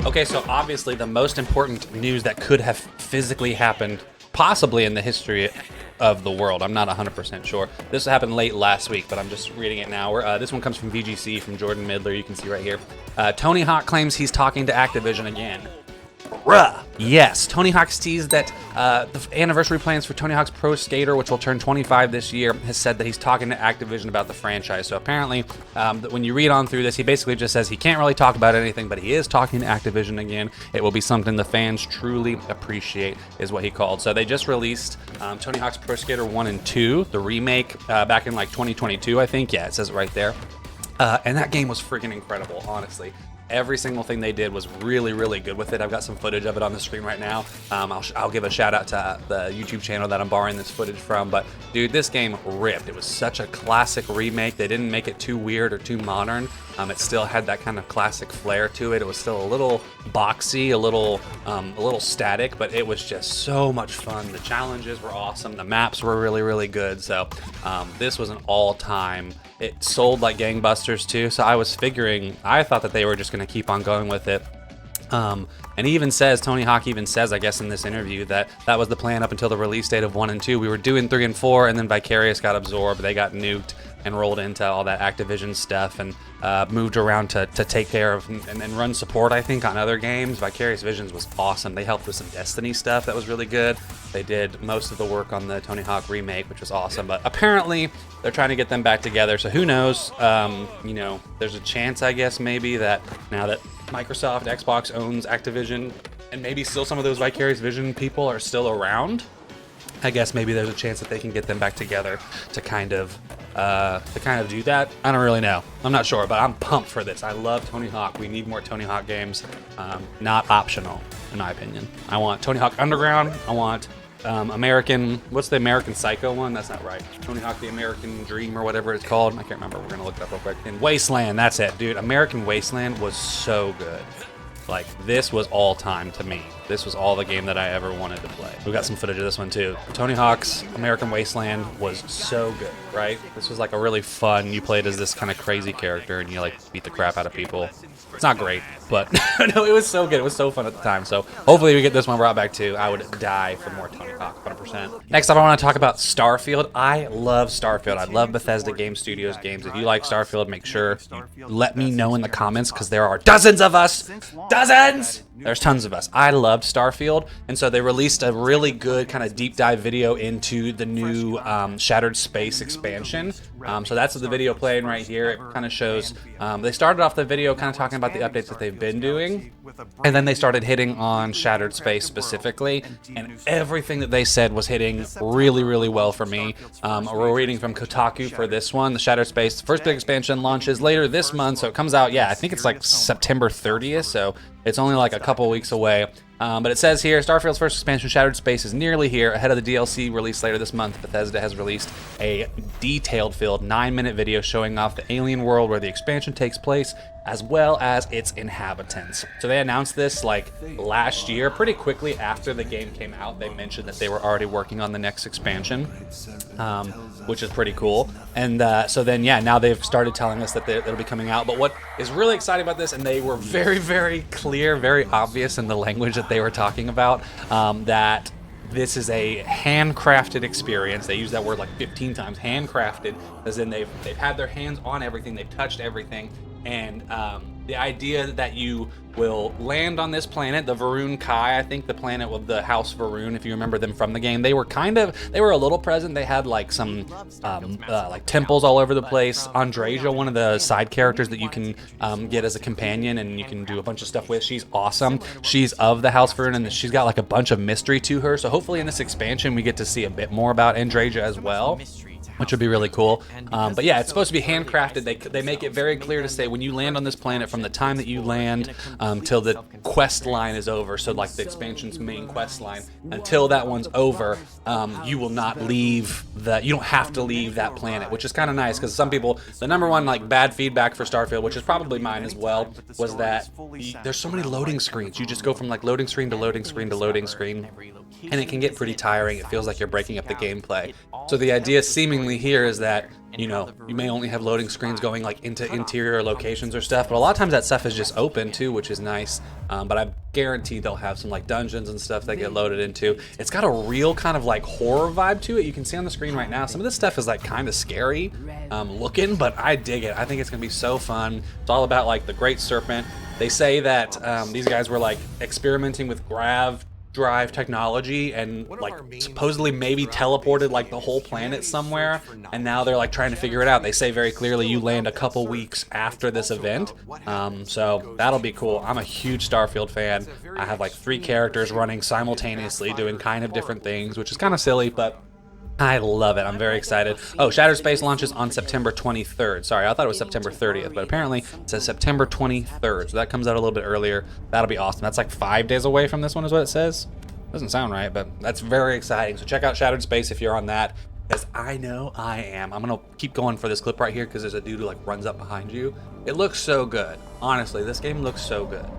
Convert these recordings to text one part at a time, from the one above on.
Okay, so obviously the most important news that could have physically happened, possibly in the history of the world. I'm not 100% sure. This happened late last week, but I'm just reading it now. This one comes from VGC, from Jordan Midler. You can see right here. Tony Hawk claims he's talking to Activision again. Bruh. Yes, Tony Hawk's teased that the anniversary plans for Tony Hawk's Pro Skater, which will turn 25 this year, has said that he's talking to Activision about the franchise. So apparently, when you read on through this, he basically just says he can't really talk about anything, but he is talking to Activision again. It will be something the fans truly appreciate, is what he called. So they just released Tony Hawk's Pro Skater 1 and 2, the remake, back in like 2022, I think. Yeah, it says it right there. And that game was freaking incredible, honestly. Every single thing they did was really, really good with it. I've got some footage of it on the screen right now. I'll give a shout out to the YouTube channel that I'm borrowing this footage from. But dude, this game ripped. It was such a classic remake. They didn't make it too weird or too modern. It still had that kind of classic flair to it. It was still a little boxy, a little static, but it was just so much fun. The challenges were awesome. The maps were really, really good. So this was an all-time. It sold like gangbusters too. So I thought that they were just going to keep on going with it. And he even says, Tony Hawk even says, I guess in this interview, that was the plan up until the release date of 1 and 2. We were doing 3 and 4, and then Vicarious got absorbed. They got nuked and rolled into all that Activision stuff and moved around to take care of and run support, I think, on other games. Vicarious Visions was awesome. They helped with some Destiny stuff that was really good. They did most of the work on the Tony Hawk remake, which was awesome. But apparently, they're trying to get them back together. So who knows? There's a chance, I guess, maybe that now that Microsoft, Xbox owns Activision, and maybe still some of those Vicarious Vision people are still around, I guess maybe there's a chance that they can get them back together to kind of do that. I don't really know. I'm not sure, but I'm pumped for this. I love Tony Hawk. We need more Tony Hawk games. Not optional, in my opinion. I want Tony Hawk Underground. I want what's the American Psycho one? That's not right. Tony Hawk the American Dream or whatever it's called. I can't remember. We're going to look it up real quick. And Wasteland, that's it, dude. American Wasteland was so good. Like, this was all time to me. This was all the game that I ever wanted to play. We got some footage of this one too. Tony Hawk's American Wasteland was so good, right? This was like a really fun, you played as this kind of crazy character and you like beat the crap out of people. It's not great, but no, it was so good. It was so fun at the time. So hopefully we get this one brought back too. I would die for more Tony Hawk, 100%. Next up, I want to talk about Starfield. I love Starfield. I love Bethesda Game Studios games. If you like Starfield, make sure you let me know in the comments, because there are dozens of us. Dozens! There's tons of us. I loved Starfield, and so they released a really good kind of deep dive video into the new Shattered Space expansion. So that's the video playing right here. It kind of shows, they started off the video kind of talking about the updates that they've been doing, and then they started hitting on Shattered Space specifically, and everything that they said was hitting really, really well for me. We're reading from Kotaku for this one. The Shattered Space, the first big expansion, launches later this month, so it comes out, I think it's like September 30th, so it's only like a couple weeks away. But it says here, Starfield's first expansion, Shattered Space, is nearly here. Ahead of the DLC release later this month, Bethesda has released a detailed-filled 9-minute video showing off the alien world where the expansion takes place, as well as its inhabitants. So they announced this like last year, pretty quickly after the game came out. They mentioned that they were already working on the next expansion, which is pretty cool. And so then, now they've started telling us that it'll be coming out. But what is really exciting about this, and they were very, very clear, very obvious in the language that they were talking about, that this is a handcrafted experience. They use that word like 15 times, handcrafted, as in they've had their hands on everything, they've touched everything, and the idea that you will land on this planet, the Varun Kai, I think the planet of the House Varun, if you remember them from the game, they were a little present. They had like some like temples all over the place. Andreja, one of the side characters that you can get as a companion and you can do a bunch of stuff with, she's awesome. She's of the House Varun, and she's got like a bunch of mystery to her. So hopefully in this expansion we get to see a bit more about Andreja as well, which would be really cool. But it's supposed to be handcrafted. They make it very clear to say when you land on this planet, from the time that you land till the quest line is over, so like the expansion's main quest line, until that one's over, you will not leave you don't have to leave that planet, which is kind of nice, because some people, the number one like bad feedback for Starfield, which is probably mine as well, was that there's so many loading screens. You just go from like loading screen to loading screen to loading screen. and it can get pretty tiring. It feels like you're breaking up the gameplay. So the idea seemingly here is that, you know, you may only have loading screens going like into interior locations or stuff, but a lot of times that stuff is just open too, which is nice. But I guarantee they'll have some like dungeons and stuff that get loaded into. It's got a real kind of like horror vibe to it. You can see on the screen right now, some of this stuff is like kind of scary looking, but I dig it. I think it's gonna be so fun. It's all about like the Great Serpent. They say that these guys were like experimenting with grav drive technology and like supposedly maybe teleported like the whole planet somewhere, and now they're like trying to figure it out. They say very clearly you land a couple weeks after this event, so that'll be cool. I'm a huge Starfield fan. I have like 3 characters running simultaneously doing kind of different things, which is kind of silly, but I love it. I'm very excited. Oh, Shattered Space launches on September 23rd. Sorry, I thought it was September 30th, but apparently it says September 23rd. So that comes out a little bit earlier. That'll be awesome. That's like 5 days away from this one is what it says. Doesn't sound right, but that's very exciting. So check out Shattered Space if you're on that, because I know I am. I'm going to keep going for this clip right here because there's a dude who like runs up behind you. It looks so good. Honestly, this game looks so good.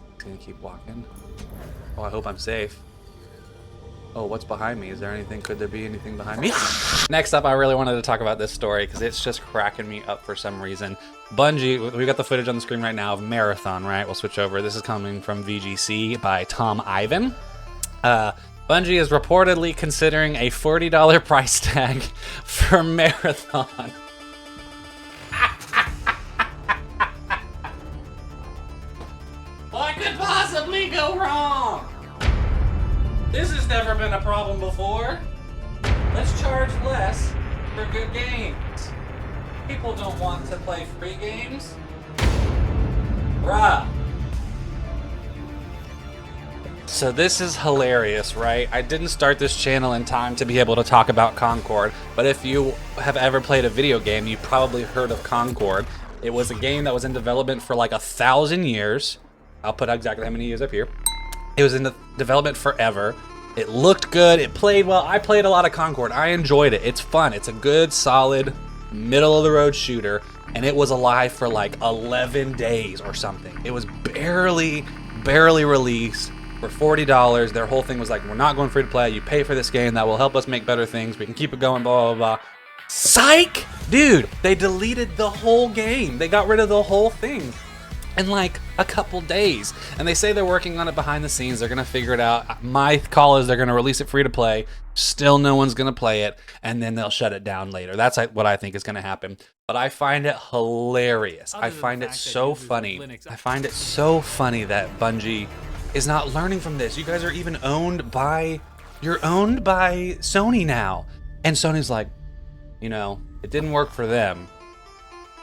Just going to keep walking. Oh, I hope I'm safe. Oh, what's behind me? Is there anything? Could there be anything behind me? Next up, I really wanted to talk about this story because it's just cracking me up for some reason. Bungie, we got the footage on the screen right now of Marathon, right? We'll switch over. This is coming from VGC by Tom Ivan. Bungie is reportedly considering a $40 price tag for Marathon. What could possibly go wrong? This has never been a problem before. Let's charge less for good games. People don't want to play free games. Bruh. So this is hilarious, right? I didn't start this channel in time to be able to talk about Concord, but if you have ever played a video game, you probably heard of Concord. It was a game that was in development for like 1,000 years. I'll put exactly how many years up here. It was in the development forever. It looked good. It played well. I played a lot of Concord. I enjoyed it. It's fun. It's a good, solid, middle-of-the-road shooter, and it was alive for like 11 days or something. It was barely released for $40. Their whole thing was like, we're not going free to play. You pay for this game. That will help us make better things. We can keep it going, blah, blah, blah. Psych! Dude, they deleted the whole game. They got rid of the whole thing in like a couple days, and they say they're working on it behind the scenes. They're gonna figure it out. My call is they're gonna release it free to play. Still no one's gonna play it, and then they'll shut it down later. That's like what I think is gonna happen. But I find it hilarious. I find it so funny. I find it so funny that Bungie is not learning from this. You guys are even owned by, you're owned by Sony now, and Sony's like, you know, it didn't work for them,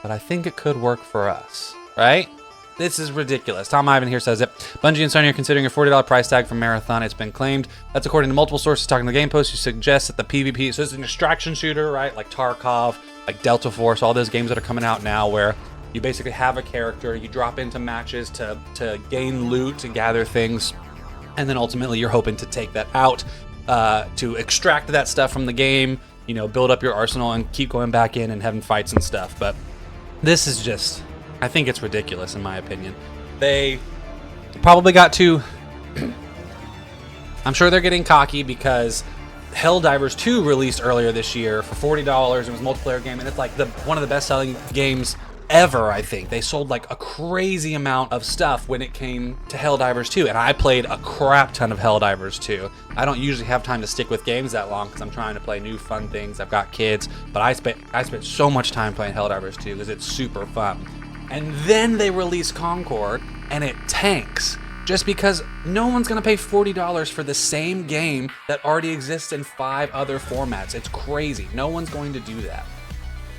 but I think it could work for us, right? This is ridiculous. Tom Ivan here says it. Bungie and Sony are considering a $40 price tag for Marathon. It's been claimed. That's according to multiple sources talking to Game Post, who suggest that the PvP, so it's an extraction shooter, right? Like Tarkov, like Delta Force, all those games that are coming out now where you basically have a character, you drop into matches to gain loot, to gather things, and then ultimately you're hoping to take that out, to extract that stuff from the game, you know, build up your arsenal and keep going back in and having fights and stuff. But this is just, I think it's ridiculous in my opinion. They probably got too, I'm sure they're getting cocky because Helldivers 2 released earlier this year for $40. It was a multiplayer game, and it's like one of the best-selling games ever, I think. They sold like a crazy amount of stuff when it came to Helldivers 2, and I played a crap ton of Helldivers 2. I don't usually have time to stick with games that long because I'm trying to play new fun things. I've got kids, but I spent so much time playing Helldivers 2 because it's super fun. And then they release Concord, and it tanks. Just because no one's gonna pay $40 for the same game that already exists in 5 other formats. It's crazy. No one's going to do that.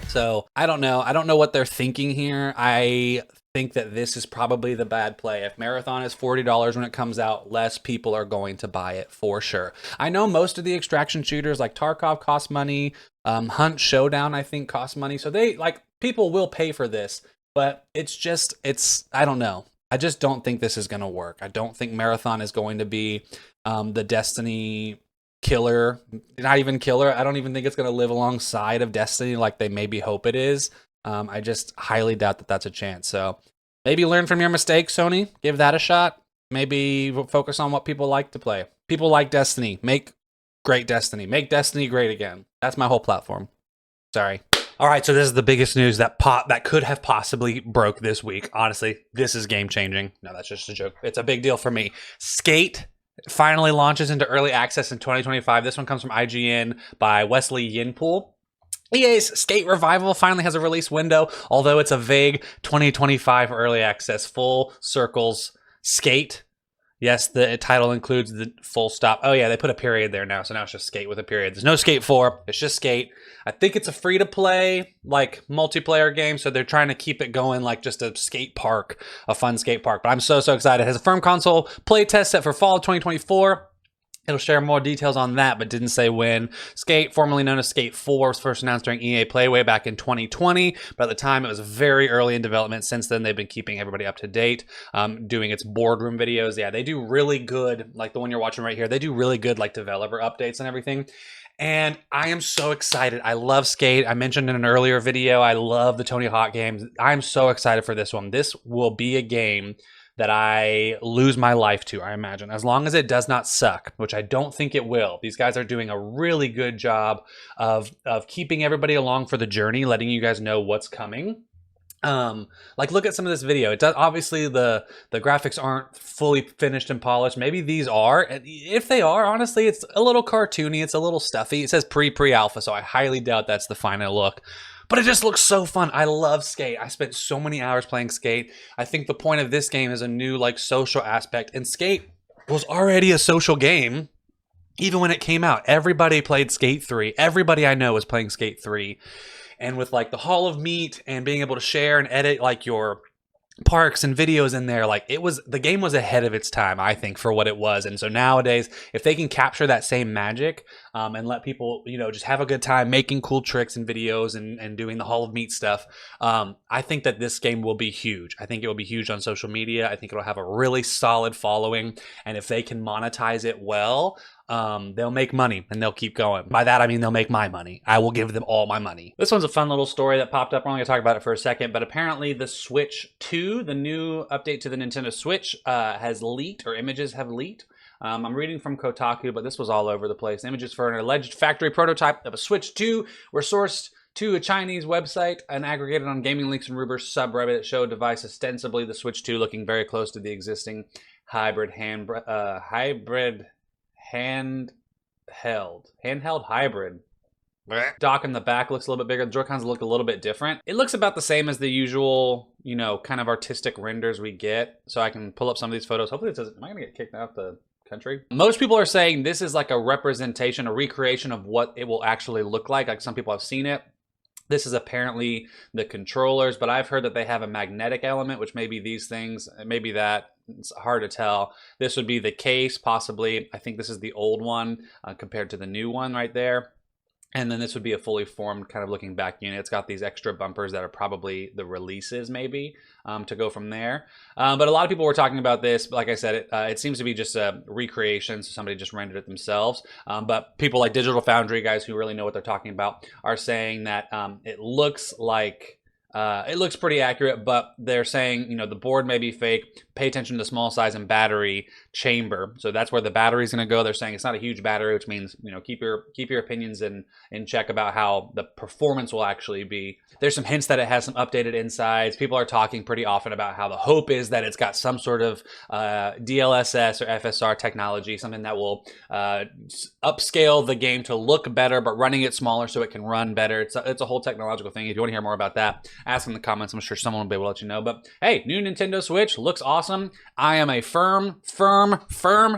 So I don't know. I don't know what they're thinking here. I think that this is probably the bad play. If Marathon is $40 when it comes out, less people are going to buy it for sure. I know most of the extraction shooters like Tarkov cost money. Hunt Showdown, I think, cost money. So people will pay for this, but I don't know. I just don't think this is going to work. I don't think Marathon is going to be the Destiny killer. Not even killer. I don't even think it's going to live alongside of Destiny like they maybe hope it is. I just highly doubt that that's a chance. So maybe learn from your mistakes, Sony. Give that a shot. Maybe focus on what people like to play. People like Destiny. Make great Destiny. Make Destiny great again. That's my whole platform. Sorry. All right, so this is the biggest news that could have possibly broke this week. Honestly, this is game changing. No, that's just a joke. It's a big deal for me. Skate finally launches into early access in 2025. This one comes from IGN by Wesley Yinpool. EA's Skate Revival finally has a release window, although it's a vague 2025 early access. Full circles Skate. Yes, the title includes the full stop. Oh yeah, they put a period there now, so now it's just Skate with a period. There's no Skate 4, it's just Skate. I think it's a free-to-play, like, multiplayer game, so they're trying to keep it going like just a skate park, a fun skate park. But I'm so excited. It has a firm console playtest set for fall of 2024. It'll share more details on that, but didn't say when. Skate, formerly known as Skate 4, was first announced during EA Play way back in 2020, but at the time it was very early in development. Since then, they've been keeping everybody up to date, doing its boardroom videos. Yeah, they do really good, like the one you're watching right here. They do really good, like, developer updates and everything. And I am so excited. I love Skate. I mentioned in an earlier video, I love the Tony Hawk games. I'm so excited for this one. This will be a game that I lose my life to, I imagine, as long as it does not suck, which I don't think it will. These guys are doing a really good job of keeping everybody along for the journey, letting you guys know what's coming. Like, look at some of this video. It does, obviously the graphics aren't fully finished and polished. Maybe these are. If they are, honestly, it's a little cartoony. It's a little stuffy. It says pre-alpha, so I highly doubt that's the final look. But it just looks so fun. I love Skate. I spent so many hours playing Skate. I think the point of this game is a new, like, social aspect. And Skate was already a social game even when it came out. Everybody played Skate 3. Everybody I know was playing Skate 3. And with, like, the Hall of Meat and being able to share and edit, like, your parks and videos in there, like, the game was ahead of its time, I think, for what it was. And so nowadays, if they can capture that same magic and let people, you know, just have a good time making cool tricks and videos and doing the Hall of Meat stuff, I think that this game will be huge. I think it will be huge on social media. I think it'll have a really solid following, and if they can monetize it well, they'll make money and they'll keep going. By that, I mean they'll make my money. I will give them all my money. This one's a fun little story that popped up. We're only gonna talk about it for a second, but apparently the Switch 2, the new update to the Nintendo Switch, has leaked, or images have leaked. I'm reading from Kotaku, but this was all over the place. Images for an alleged factory prototype of a Switch 2 were sourced to a Chinese website and aggregated on Gaming Leaks and Rumors subreddit. It showed a device, ostensibly the Switch 2, looking very close to the existing hybrid handheld hybrid. Dock in the back looks a little bit bigger. The Joy-Cons look a little bit different. It looks about the same as the usual, you know, kind of artistic renders we get. So I can pull up some of these photos. Hopefully it doesn't. Am I gonna get kicked out the country? Most people are saying this is like a representation, a recreation of what it will actually look like. Like, some people have seen it. This is apparently the controllers, but I've heard that they have a magnetic element, which may be these things. Maybe that. It's hard to tell. This would be the case, possibly. I think this is the old one compared to the new one right there. And then this would be a fully formed kind of looking back unit. It's got these extra bumpers that are probably the releases, maybe, to go from there. But a lot of people were talking about this. But like I said, it seems to be just a recreation, so somebody just rendered it themselves. But people like Digital Foundry, guys who really know what they're talking about, are saying that it looks like... it looks pretty accurate, but they're saying, you know, the board may be fake. Pay attention to the small size and battery chamber. So that's where the battery is going to go. They're saying it's not a huge battery, which means, you know, keep your opinions in check about how the performance will actually be. There's some hints that it has some updated insides. People are talking pretty often about how the hope is that it's got some sort of DLSS or FSR technology, something that will upscale the game to look better, but running it smaller so it can run better. It's a whole technological thing. If you want to hear more about that, ask in the comments. I'm sure someone will be able to let you know. But hey, new Nintendo Switch looks awesome. I am a firm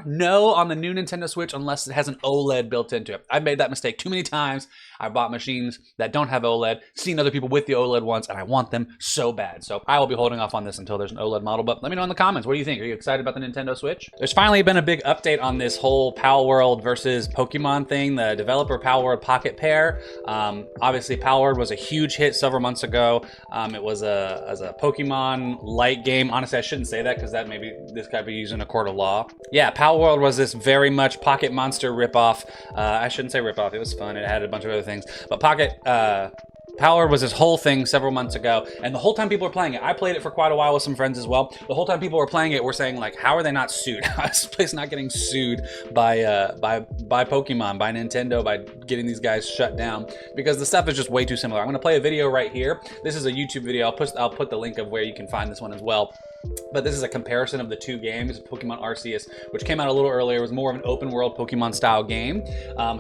no on the new Nintendo Switch unless it has an OLED built into it. I've made that mistake too many times. I bought machines that don't have OLED, seen other people with the OLED ones, and I want them so bad. So I will be holding off on this until there's an OLED model. But let me know in the comments. What do you think? Are you excited about the Nintendo Switch? There's finally been a big update on this whole Palworld versus Pokemon thing. The developer Palworld Pocket Pair. Obviously, Palworld was a huge hit several months ago. It was a Pokemon-like game. Honestly, I shouldn't say that because that maybe this guy be using a court of law. Yeah, Palworld was this very much Pocket Monster ripoff. I shouldn't say ripoff. It was fun. It had a bunch of other things. But Pocket Palworld was this whole thing several months ago, and the whole time people were playing it, I played it for quite a while with some friends as well. The whole time people were playing it, we're saying like, how are they not sued? How is this place not getting sued by Pokemon, by Nintendo, by getting these guys shut down? Because the stuff is just way too similar. I'm gonna play a video right here. This is a YouTube video. I'll put the link of where you can find this one as well. But this is a comparison of the two games, Pokemon Arceus, which came out a little earlier. It was more of an open world Pokemon style game.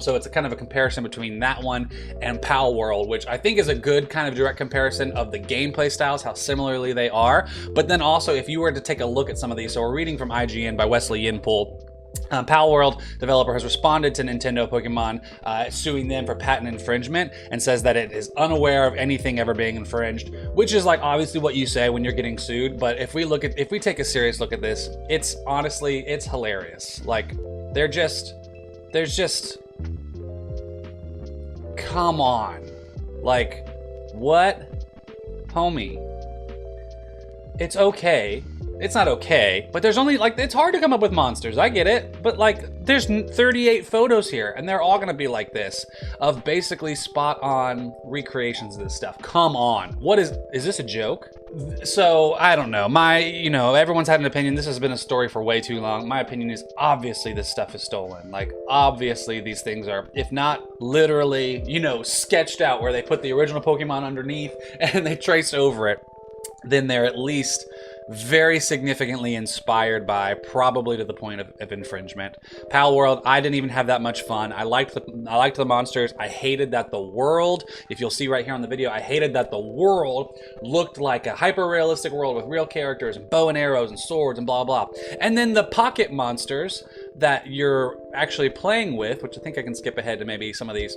So it's a kind of a comparison between that one and Palworld, which I think is a good kind of direct comparison of the gameplay styles, how similarly they are. But then also, if you were to take a look at some of these, so we're reading from IGN by Wesley Yinpool. Palworld developer has responded to Nintendo Pokemon suing them for patent infringement and says that it is unaware of anything ever being infringed, which is like obviously what you say when you're getting sued. But if we take a serious look at this, it's honestly, it's hilarious. Like there's just, come on, like what, homie? It's okay. It's not okay, but there's only like, it's hard to come up with monsters. I get it, but like there's 38 photos here and they're all gonna be like this, of basically spot on recreations of this stuff. Come on, what is this a joke? So I don't know, everyone's had an opinion. This has been a story for way too long. My opinion is obviously this stuff is stolen. Like obviously these things are, if not literally, sketched out where they put the original Pokemon underneath and they traced over it, then they're at least very significantly inspired by, probably to the point of infringement. Palworld, I didn't even have that much fun. I liked the monsters. I hated that the world, if you'll see right here on the video, I hated that the world looked like a hyper-realistic world with real characters and bow and arrows and swords and blah blah. And then the pocket monsters that you're actually playing with, which I think I can skip ahead to maybe some of these.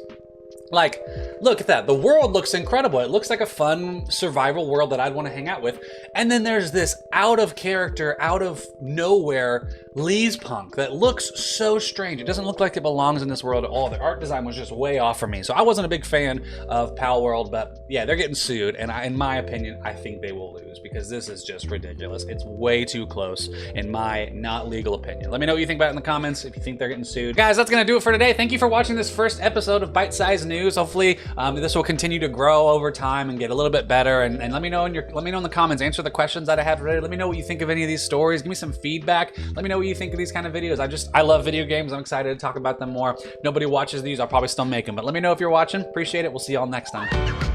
Like, look at that. The world looks incredible. It looks like a fun survival world that I'd want to hang out with. And then there's this out of character, out of nowhere Leespunk that looks so strange. It doesn't look like it belongs in this world at all. The art design was just way off for me. So I wasn't a big fan of Palworld, but yeah, they're getting sued. And in my opinion, I think they will lose because this is just ridiculous. It's way too close in my not legal opinion. Let me know what you think about it in the comments if you think they're getting sued. Guys, that's going to do it for today. Thank you for watching this first episode of ByteSyze News. Hopefully this will continue to grow over time and get a little bit better. And let me know in the comments. Answer the questions that I have today. Let me know what you think of any of these stories. Give me some feedback. Let me know what you think of these kind of videos. I love video games. I'm excited to talk about them more. Nobody watches these. I'll probably still make them. But let me know if you're watching. Appreciate it. We'll see y'all next time.